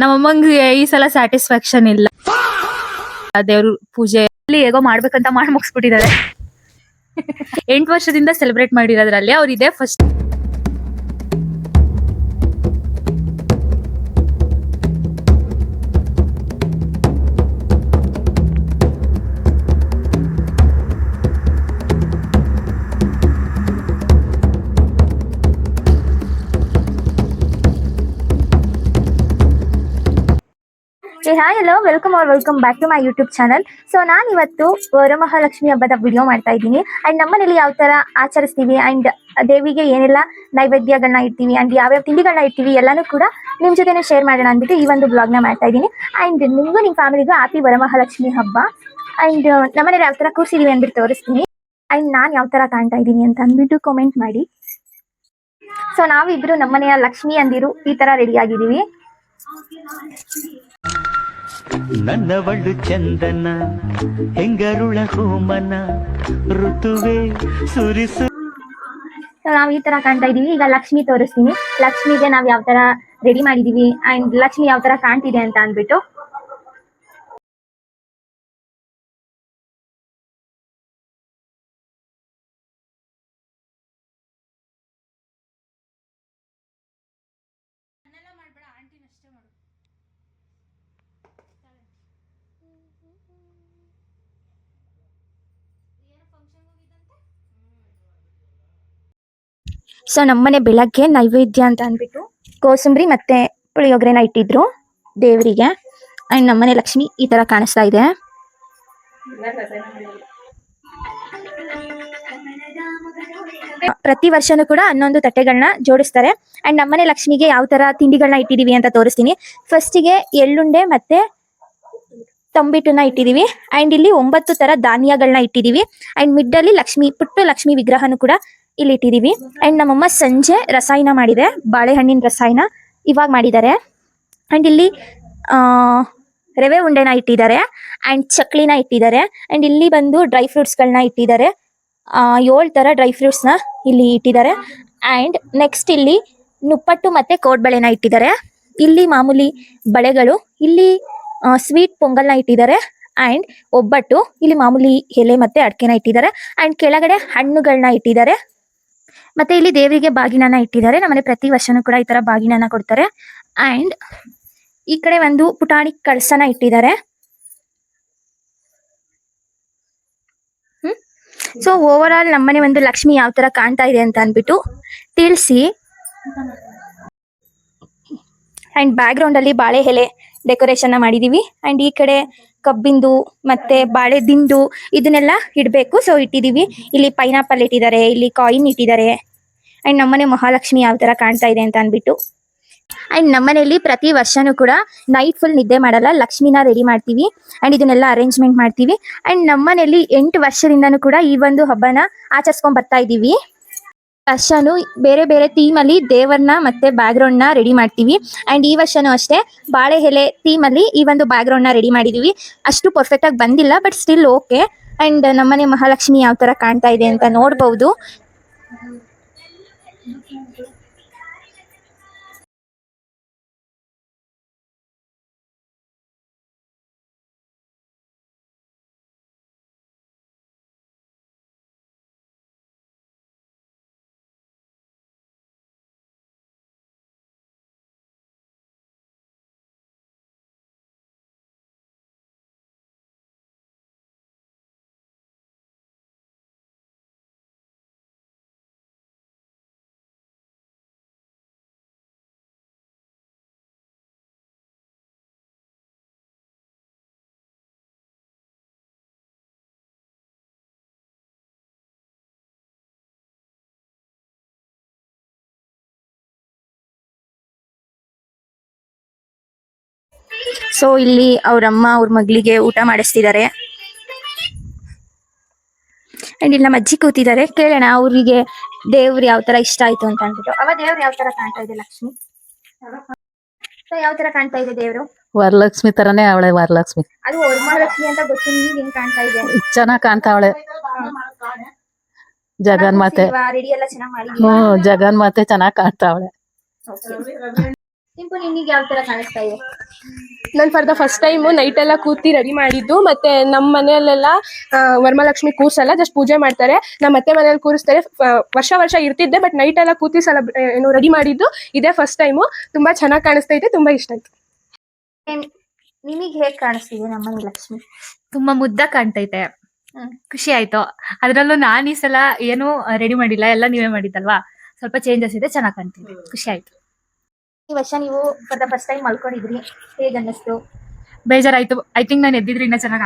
ನಮ್ಮಮ್ಮಂಗೆ ಈ ಸಲ ಸ್ಯಾಟಿಸ್ಫ್ಯಾಕ್ಷನ್ ಇಲ್ಲ. ದೇವ್ರ ಪೂಜೆ ಹೇಗೋ ಮಾಡ್ಬೇಕಂತ ಮಾಡಿ ಮುಗಿಸ್ಬಿಟ್ಟಿದ್ದಾರೆ. 8 ವರ್ಷದಿಂದ ಸೆಲೆಬ್ರೇಟ್ ಮಾಡಿರೋದ್ರಲ್ಲಿ ಅವ್ರು ಇದೇ first. Hi hello welcome back to my YouTube channel. So ನಾನು ಇವತ್ತು ವರಮಹಾಲಕ್ಷ್ಮಿ ಹಬ್ಬದ ವಿಡಿಯೋ ಮಾಡ್ತಾ ಇದ್ದೀನಿ. ಆ್ಯಂಡ್ ನಮ್ಮನೇಲಿ ಯಾವ ಥರ ಆಚರಿಸ್ತೀವಿ ಆ್ಯಂಡ್ ದೇವಿಗೆ ಏನೆಲ್ಲ ನೈವೇದ್ಯಗಳನ್ನ ಇಡ್ತೀವಿ ಆ್ಯಂಡ್ ಯಾವ್ಯಾವ ತಿಂಡಿಗಳನ್ನ ಇಡ್ತೀವಿ ಎಲ್ಲನೂ ಕೂಡ ನಿಮ್ಮ ಜೊತೆನೇ ಶೇರ್ ಮಾಡೋಣ ಅಂದ್ಬಿಟ್ಟು ಈ ಒಂದು ಬ್ಲಾಗ್ನ ಮಾಡ್ತಾ ಇದ್ದೀನಿ. ಆ್ಯಂಡ್ ನಿಮಗೂ ನಿಮ್ಮ ಫ್ಯಾಮಿಲಿಗೂ ಹ್ಯಾಪಿ ವರಮಹಾಲಕ್ಷ್ಮಿ ಹಬ್ಬ. ಆ್ಯಂಡ್ ನಮ್ಮನೇಲಿ ಯಾವ ಥರ ಕೂರಿಸಿದೀವಿ ಅಂದ್ಬಿಟ್ಟು ತೋರಿಸ್ತೀನಿ. ಆ್ಯಂಡ್ ನಾನು ಯಾವ ಥರ ಕಾಣ್ತಾ ಇದ್ದೀನಿ ಅಂತ ಅಂದ್ಬಿಟ್ಟು ಕಾಮೆಂಟ್ ಮಾಡಿ. ಸೊ ನಾವಿಬ್ಬರು ನಮ್ಮನೆಯ ಲಕ್ಷ್ಮಿ ಅಂದಿರು ಈ ಥರ ರೆಡಿ ಆಗಿದ್ದೀವಿ. ನನ್ನವಳು ಚಂದನ ಹೆಂಗರುಳ ಹೋಮನ ಋತುವೆ ಸುರಿಸು. ನಾವು ಈ ತರ ಕಾಣ್ತಾ ಇದೀವಿ. ಈಗ ಲಕ್ಷ್ಮಿ ತೋರಿಸ್ತೀನಿ. ಲಕ್ಷ್ಮಿಗೆ ನಾವ್ ಯಾವ ತರ ರೆಡಿ ಮಾಡಿದೀವಿ ಅಂಡ್ ಲಕ್ಷ್ಮಿ ಯಾವ ತರ ಕಾಣ್ತಿದೆ ಅಂತ ಅಂದ್ಬಿಟ್ಟು. ಸೊ ನಮ್ಮನೆ ಬೆಳಗ್ಗೆ ನೈವೇದ್ಯ ಅಂತ ಅಂದ್ಬಿಟ್ಟು ಕೋಸಂಬರಿ ಮತ್ತೆ ಪುಳಿಯೋಗರೆನ ಇಟ್ಟಿದ್ರು ದೇವರಿಗೆ. ಅಂಡ್ ನಮ್ಮನೆ ಲಕ್ಷ್ಮಿ ಈ ತರ ಕಾಣಿಸ್ತಾ ಇದೆ. ಪ್ರತಿ ವರ್ಷನೂ ಕೂಡ 11 ತಟ್ಟೆಗಳನ್ನ ಜೋಡಿಸ್ತಾರೆ. ಅಂಡ್ ನಮ್ಮನೆ ಲಕ್ಷ್ಮಿಗೆ ಯಾವ ತರ ತಿಂಡಿಗಳನ್ನ ಇಟ್ಟಿದೀವಿ ಅಂತ ತೋರಿಸ್ತೀನಿ. ಫಸ್ಟಿಗೆ ಎಳ್ಳುಂಡೆ ಮತ್ತೆ ತಂಬಿಟ್ಟನ್ನ ಇಟ್ಟಿದೀವಿ. ಅಂಡ್ ಇಲ್ಲಿ 9 ತರ ಧಾನ್ಯಗಳನ್ನ ಇಟ್ಟಿದೀವಿ. ಅಂಡ್ ಮಿಡ್ಡಲ್ಲಿ ಪುಟ್ಟ ಲಕ್ಷ್ಮಿ ವಿಗ್ರಹನು ಕೂಡ ಇಲ್ಲಿ ಇಟ್ಟಿದೀವಿ. ಅಂಡ್ ನಮ್ಮಮ್ಮ ಸಂಜೆ ರಸಾಯನ ಮಾಡಿದೆ, ಬಾಳೆಹಣ್ಣಿನ ರಸಾಯನ ಇವಾಗ ಮಾಡಿದ್ದಾರೆ. ಅಂಡ್ ಇಲ್ಲಿ ರವೆ ಉಂಡೆನ ಇಟ್ಟಿದ್ದಾರೆ ಅಂಡ್ ಚಕ್ಲಿನ ಇಟ್ಟಿದ್ದಾರೆ. ಅಂಡ್ ಇಲ್ಲಿ ಬಂದು ಡ್ರೈ ಫ್ರೂಟ್ಸ್ಗಳನ್ನ ಇಟ್ಟಿದ್ದಾರೆ. 7 ತರ ಡ್ರೈ ಫ್ರೂಟ್ಸ್ನ ಇಲ್ಲಿ ಇಟ್ಟಿದ್ದಾರೆ. ಅಂಡ್ ನೆಕ್ಸ್ಟ್ ಇಲ್ಲಿ ನುಪ್ಪಟ್ಟು ಮತ್ತೆ ಕೋಡ್ಬಳೆನ ಇಟ್ಟಿದ್ದಾರೆ. ಇಲ್ಲಿ ಮಾಮೂಲಿ ಬಳೆಗಳು, ಇಲ್ಲಿ ಸ್ವೀಟ್ ಪೊಂಗಲ್ನ ಇಟ್ಟಿದ್ದಾರೆ. ಅಂಡ್ ಒಬ್ಬಟ್ಟು, ಇಲ್ಲಿ ಮಾಮೂಲಿ ಎಲೆ ಮತ್ತೆ ಅಡಿಕೆನ ಇಟ್ಟಿದ್ದಾರೆ. ಅಂಡ್ ಕೆಳಗಡೆ ಹಣ್ಣುಗಳನ್ನ ಇಟ್ಟಿದ್ದಾರೆ. ಮತ್ತೆ ಇಲ್ಲಿ ದೇವರಿಗೆ ಬಾಗಿನನ ಇಟ್ಟಿದ್ದಾರೆ. ನಮ್ಮನೆ ಪ್ರತಿ ವರ್ಷನೂ ಕೂಡ ಈ ತರ ಬಾಗಿನನ ಕೊಡ್ತಾರೆ. ಅಂಡ್ ಈ ಕಡೆ ಒಂದು ಪುಟಾಣಿ ಕಳಸನ ಇಟ್ಟಿದ್ದಾರೆ. ಸೊ ಓವರ್ ಆಲ್ ನಮ್ಮನೆ ಒಂದು ಲಕ್ಷ್ಮಿ ಯಾವ ತರ ಕಾಣ್ತಾ ಇದೆ ಅಂತ ಅಂದ್ಬಿಟ್ಟು ತಿಳಿಸಿ. ಅಂಡ್ ಬ್ಯಾಕ್ ಗ್ರೌಂಡ್ ಅಲ್ಲಿ ಬಾಳೆ ಎಲೆ ಡೆಕೋರೇಷನ್ ಮಾಡಿದೀವಿ. ಅಂಡ್ ಈ ಕಡೆ ಕಬ್ಬಿಂದು ಮತ್ತೆ ಬಾಳೆ ದಿಂಡು ಇದನ್ನೆಲ್ಲ ಇಡಬೇಕು. ಸೊ ಇಟ್ಟಿದೀವಿ. ಇಲ್ಲಿ ಪೈನಾಪಲ್ ಇಟ್ಟಿದ್ದಾರೆ, ಇಲ್ಲಿ ಕಾಯಿನ್ ಇಟ್ಟಿದ್ದಾರೆ. ಅಂಡ್ ನಮ್ಮನೆ ಮಹಾಲಕ್ಷ್ಮಿ ಯಾವ ತರ ಕಾಣ್ತಾ ಇದೆ ಅಂತ ಅಂದ್ಬಿಟ್ಟು. ಅಂಡ್ ನಮ್ಮನೆಯಲ್ಲಿ ಪ್ರತಿ ವರ್ಷನೂ ಕೂಡ ನೈಟ್ ಫುಲ್ ನಿದ್ದೆ ಮಾಡಲ್ಲ, ಲಕ್ಷ್ಮಿನ ರೆಡಿ ಮಾಡ್ತೀವಿ ಅಂಡ್ ಇದನ್ನೆಲ್ಲ ಅರೇಂಜ್ಮೆಂಟ್ ಮಾಡ್ತೀವಿ. ಅಂಡ್ ನಮ್ಮನೆಯಲ್ಲಿ 8 ವರ್ಷದಿಂದನೂ ಕೂಡ ಈ ಒಂದು ಹಬ್ಬನ ಆಚರಿಸ್ಕೊಂಡ್ ಬರ್ತಾ ಇದೀವಿ. ವರ್ಷನೂ ಬೇರೆ ಬೇರೆ ಥೀಮ್ ಅಲ್ಲಿ ದೇವರನ್ನ ಮತ್ತೆ ಬ್ಯಾಕ್ ಗ್ರೌಂಡ್ ನ ರೆಡಿ ಮಾಡ್ತೀವಿ. ಅಂಡ್ ಈ ವರ್ಷನೂ ಅಷ್ಟೇ ಬಾಳೆ ಎಲೆ ಥೀಮ್ ಅಲ್ಲಿ ಈ ಒಂದು ಬ್ಯಾಕ್ ಗ್ರೌಂಡ್ ನ ರೆಡಿ ಮಾಡಿದೀವಿ. ಅಷ್ಟು ಪರ್ಫೆಕ್ಟ್ ಆಗಿ ಬಂದಿಲ್ಲ, ಬಟ್ ಸ್ಟಿಲ್ ಓಕೆ. ಅಂಡ್ ನಮ್ಮನೆ ಮಹಾಲಕ್ಷ್ಮಿ ಯಾವ ತರ ಕಾಣ್ತಾ ಇದೆ ಅಂತ ನೋಡ್ಬಹುದು. ಸೊ ಇಲ್ಲಿ ಅವ್ರಮ್ಮ ಅವ್ರ ಮಗಳಿಗೆ ಊಟ ಮಾಡಿಸ್ತಿದ್ದಾರೆ. ಅಂಡ್ ಇಲ್ಲಿ ನಮ್ಮ ಅಜ್ಜಿ ಕೂತಿದ್ದಾರೆ. ಕೇಳೋಣ ಅವ್ರಿಗೆ ದೇವ್ರು ಯಾವ ತರ ಇಷ್ಟ ಆಯ್ತು ಅಂತ ಅಂದ್ಬಿಟ್ಟು. ಅವ ದೇವ್ರು ಯಾವ ತರ ಕಾಣ್ತಾ ಇದೆ ಲಕ್ಷ್ಮಿ? ಸೊ ಯಾವ ತರ ಕಾಣ್ತಾ ಇದೆ ದೇವ್ರು? ವರಲಕ್ಷ್ಮಿ ತರನೇ ಅವಳೆ. ವರಲಕ್ಷ್ಮಿ ಅದು ವರಮಹಾಲಕ್ಷ್ಮಿ ಅಂತ ಗೊತ್ತು. ನೀವ್ ಹೆಂಗ್ ಕಾಣ್ತಾ ಇದೆ? ಚೆನ್ನಾಗ್ ಕಾಣ್ತಾವಳೆ. ಜಗನ್ಮಾತೆ ರೆಡಿ ಎಲ್ಲ ಚೆನ್ನಾಗ್ ಮಾಡಿದೀವಿ. ಜಗನ್ಮಾತೆ ಚೆನ್ನಾಗ್ ಕಾಣ್ತಾವಳೆ. ಸಿಂಪಲ್ ನಿಮಗೆ ಯಾವ ತರ ಕಾಣಿಸ್ತಾ ಇದೆ? ನಾನು for the first time night ಎಲ್ಲ ಕೂತಿ ರೆಡಿ ಮಾಡಿದ್ದು. ಮತ್ತೆ ನಮ್ಮ ಮನೆಯಲ್ಲೆಲ್ಲ ವರಮಹಾಲಕ್ಷ್ಮಿ ಕೂರ್ಸಲ್ಲ, ಜಸ್ಟ್ ಪೂಜೆ ಮಾಡ್ತಾರೆ. ನಮ್ಮ ಅತ್ತೆ ಮನೇಲಿ ಕೂರಿಸ್ತಾರೆ. ವರ್ಷ ಇರ್ತಿದ್ದೆ, ಬಟ್ ನೈಟ್ ಎಲ್ಲ ಕೂತಿ ರೆಡಿ ಮಾಡಿದ್ದು ಇದೇ ಫಸ್ಟ್ ಟೈಮು. ತುಂಬಾ ಚೆನ್ನಾಗಿ ಕಾಣಿಸ್ತೈತೆ, ತುಂಬಾ ಇಷ್ಟ ಆಯ್ತು. ನಿಮಗೆ ಹೇಗೆ ಕಾಣಿಸ್ತಿದೆ ನಮ್ಮನೆ ಲಕ್ಷ್ಮಿ? ತುಂಬಾ ಮುದ್ದ ಕಾಣ್ತೈತೆ, ಖುಷಿ ಆಯ್ತು. ಅದ್ರಲ್ಲೂ ನಾನ್ ಈ ಸಲ ಏನು ರೆಡಿ ಮಾಡಿಲ್ಲ, ಎಲ್ಲ ನೀವೇ ಮಾಡಿದ್ದಲ್ವಾ, ಸ್ವಲ್ಪ ಚೇಂಜಸ್ ಇದೆ, ಚೆನ್ನಾಗಿ ಕಾಣ್ತಿದೆ, ಖುಷಿ ಆಯ್ತು. ಈ ವರ್ಷ ನೀವು ಫಾರ್ ದ ಫಸ್ಟ್ ಟೈಮ್ ಮಲ್ಕೊಂಡಿದ್ರಿ, ಹೇಗೆ ಅನ್ನಿಸ್ತು? ಬೇಜಾರಾಯ್ತು. ಐ ಥಿಂಕ್ ನಾನು ಎದ್ದಿದ್ರೆ ಇನ್ನ ಚೆನ್ನಾಗಿ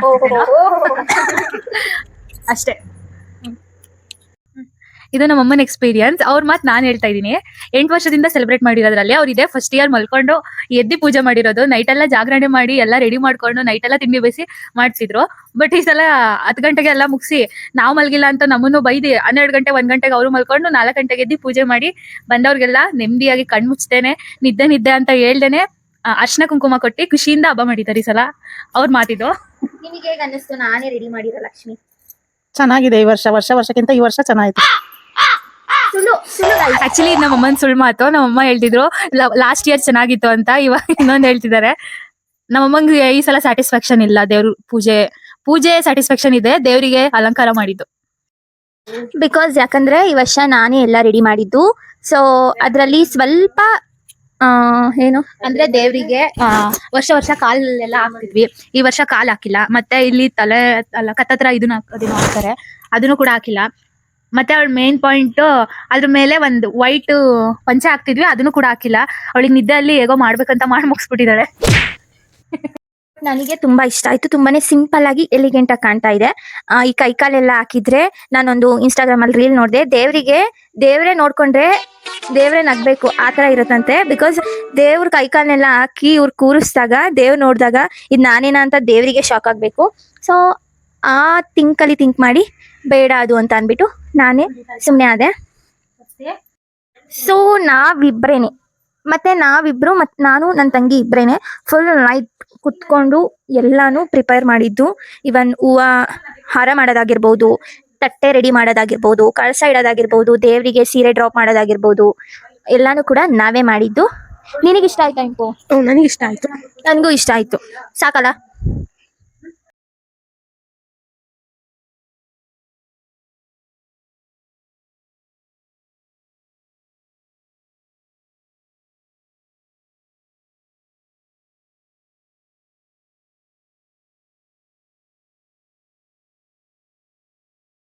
ಅಷ್ಟೇ. ಇದು ನಮ್ಮ ಅಮ್ಮನ ಎಕ್ಸ್ಪೀರಿಯನ್ಸ್. ಅವ್ರ ಮಾತು ನಾನು ಹೇಳ್ತಾ ಇದ್ದೀನಿ. 8 ವರ್ಷದಿಂದ ಸೆಲೆಬ್ರೇಟ್ ಮಾಡಿರೋದ್ರಲ್ಲಿ ಅವ್ರು ಇದೇ ಫಸ್ಟ್ ಇಯರ್ ಮಲ್ಕೊಂಡು ಎದ್ದಿ ಪೂಜೆ ಮಾಡಿರೋದು. ನೈಟ್ ಎಲ್ಲ ಜಾಗರಣೆ ಮಾಡಿ ಎಲ್ಲ ರೆಡಿ ಮಾಡ್ಕೊಂಡು ನೈಟ್ ಎಲ್ಲ ತಿಂಡಿ ಬೇಯಿಸಿ ಮಾಡ್ತಿದ್ರು. ಬಟ್ ಈ ಸಲ 10 ಗಂಟೆಗೆ ಎಲ್ಲ ಮುಗಿಸಿ ನಾವು ಮಲ್ಗಿಲ್ಲ ಅಂತ ನಮ್ಮನ್ನು ಬೈದಿ 12 ಗಂಟೆ 1 ಗಂಟೆಗೆ ಅವರು ಮಲ್ಕೊಂಡು 4 ಗಂಟೆಗೆ ಎದ್ದಿ ಪೂಜೆ ಮಾಡಿ ಬಂದವ್ರಿಗೆಲ್ಲ ನೆಮ್ಮದಿಯಾಗಿ ಕಣ್ಮುಚ್ತೇನೆ ನಿದ್ದೆ ಅಂತ ಹೇಳ್ದೇನೆ ಅರ್ಶನ ಕುಂಕುಮ ಕೊಟ್ಟು ಖುಷಿಯಿಂದ ಹಬ್ಬ ಮಾಡಿದ್ದಾರೆ ಈ ಸಲ. ಅವ್ರ ಮಾತಿದ್ದು. ನಿಮಗೆ ಹೇಗೆ ಅನ್ನಿಸ್ತು ನಾನೇ ರೆಡಿ ಮಾಡಿರೋ ಲಕ್ಷ್ಮಿ? ಚೆನ್ನಾಗಿದೆ. ಈ ವರ್ಷಕ್ಕಿಂತ ಈ ವರ್ಷ ಚೆನ್ನಾಯ್ತು. ಆಕ್ಚುಲಿ ನಮ್ಮ ಅಮ್ಮನ ಸುಳ್ಳು ಮಾತು. ನಮ್ಮಮ್ಮ ಹೇಳ್ತಿದ್ರು ಲಾಸ್ಟ್ ಇಯರ್ ಚೆನ್ನಾಗಿತ್ತು ಅಂತ, ಇವಾಗ ಇನ್ನೊಂದು ಹೇಳ್ತಿದ್ದಾರೆ. ನಮ್ಮಮ್ಮಂಗೆ ಈ ಸಲ ಸ್ಯಾಟಿಸ್ಫ್ಯಾಕ್ಷನ್ ಇಲ್ಲ. ದೇವ್ರ ಪೂಜೆ ಸ್ಯಾಟಿಸ್ಫ್ಯಾಕ್ಷನ್ ಇದೆ, ದೇವರಿಗೆ ಅಲಂಕಾರ ಮಾಡಿದ್ದು. ಬಿಕಾಸ್ ಯಾಕಂದ್ರೆ ಈ ವರ್ಷ ನಾನೇ ಎಲ್ಲ ರೆಡಿ ಮಾಡಿದ್ದು. ಸೊ ಅದರಲ್ಲಿ ಸ್ವಲ್ಪ ಏನು ಅಂದ್ರೆ ದೇವರಿಗೆ ವರ್ಷ ಕಾಲೆಲ್ಲ ಹಾಕ್ತಿದ್ವಿ, ಈ ವರ್ಷ ಕಾಲ್ ಹಾಕಿಲ್ಲ. ಮತ್ತೆ ಇಲ್ಲಿ ತಲೆ ಅಲ್ಲ ಕತ್ತತ್ರ ಇದನ್ನ ಹಾಕ್ತಾರೆ, ಅದನ್ನು ಕೂಡ ಹಾಕಿಲ್ಲ. ಮತ್ತೆ ಅವಳ ಮೇನ್ ಪಾಯಿಂಟ್ ಅದ್ರ ಮೇಲೆ ಒಂದು ವೈಟ್ ಪಂಚೆ ಹಾಕ್ತಿದ್ವಿ, ಅದನ್ನು ಕೂಡ ಹಾಕಿಲ್ಲ. ಅವಳಿಗೆ ನಿದ್ದೆಯಲ್ಲಿ ಹೇಗೋ ಮಾಡ್ಬೇಕಂತ ಮಾಡಿ ಮುಗಿಸ್ಬಿಟ್ಟಿದ್ದಾಳೆ. ನನಗೆ ತುಂಬಾ ಇಷ್ಟ ಆಯ್ತು. ತುಂಬಾನೇ ಸಿಂಪಲ್ ಆಗಿ ಎಲಿಗೆಂಟ್ ಆಗಿ ಕಾಣ್ತಾ ಇದೆ. ಈ ಕೈಕಾಲೆಲ್ಲ ಹಾಕಿದ್ರೆ ನಾನೊಂದು ಇನ್ಸ್ಟಾಗ್ರಾಮ್ ಅಲ್ಲಿ ರೀಲ್ ನೋಡಿದೆ. ದೇವ್ರೇ ನೋಡ್ಕೊಂಡ್ರೆ ದೇವ್ರೇ ನಗ್ಬೇಕು ಆ ತರ ಇರತ್ತಂತೆ. ಬಿಕಾಸ್ ದೇವ್ರ ಕೈಕಾಲನ್ನೆಲ್ಲ ಹಾಕಿ ಇವ್ರು ಕೂರಿಸಿದಾಗ ದೇವ್ರು ನೋಡಿದಾಗ ಇದು ನಾನೇನಾ ಅಂತ ದೇವರಿಗೆ ಶಾಕ್ ಆಗ್ಬೇಕು. ಸೊ ಆ ಥಿಂಕ್ ಮಾಡಿ ಬೇಡ ಅದು ಅಂತ ಅನ್ಬಿಟ್ಟು ನಾನೇ ಸುಮ್ಮನೆ ಆದೆ. ಸೊ ನಾವಿಬ್ರೇನೆ ನಾವಿಬ್ರು ನಾನು ನನ್ನ ತಂಗಿ ಇಬ್ರೇನೆ ಫುಲ್ ನೈಟ್ ಕುತ್ಕೊಂಡು ಎಲ್ಲಾನು ಪ್ರಿಪೇರ್ ಮಾಡಿದ್ದು. ಇವನ್ ಹೂವ ಹಾರ ಮಾಡೋದಾಗಿರ್ಬೋದು, ತಟ್ಟೆ ರೆಡಿ ಮಾಡೋದಾಗಿರ್ಬೋದು, ಕಳಸ ಇಡೋದಾಗಿರ್ಬೋದು, ದೇವರಿಗೆ ಸೀರೆ ಡ್ರಾಪ್ ಮಾಡೋದಾಗಿರ್ಬೋದು, ಎಲ್ಲಾನು ಕೂಡ ನಾವೇ ಮಾಡಿದ್ದು. ನಿನಗೆ ಇಷ್ಟ ಆಯ್ತಾ ಇಂಪು? ನನಗೆ ಇಷ್ಟ ಆಯ್ತು. ನನಗೂ ಇಷ್ಟ ಆಯ್ತು. ಸಾಕಲ್ಲ?